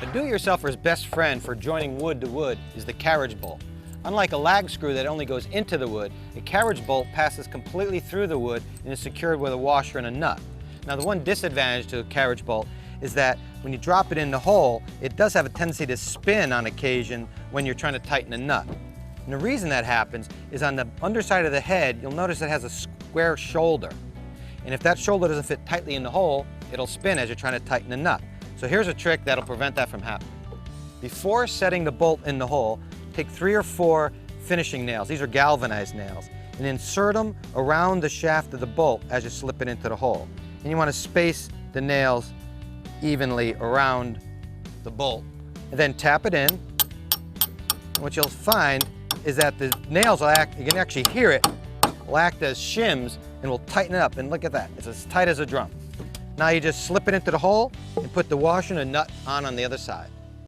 A do-it-yourselfer's best friend for joining wood to wood is the carriage bolt. Unlike a lag screw that only goes into the wood, a carriage bolt passes completely through the wood and is secured with a washer and a nut. Now, the one disadvantage to a carriage bolt is that when you drop it in the hole, it does have a tendency to spin on occasion when you're trying to tighten a nut. And the reason that happens is on the underside of the head, you'll notice it has a square shoulder. And if that shoulder doesn't fit tightly in the hole, it'll spin as you're trying to tighten the nut. So here's a trick that'll prevent that from happening. Before setting the bolt in the hole, take 3 or 4 finishing nails. These are galvanized nails. And insert them around the shaft of the bolt as you slip it into the hole. And you want to space the nails evenly around the bolt. And then tap it in. And what you'll find is that the nails will act, you can actually hear it, will act as shims and will tighten it up. And look at that, it's as tight as a drum. Now you just slip it into the hole and put the washer and a nut on the other side.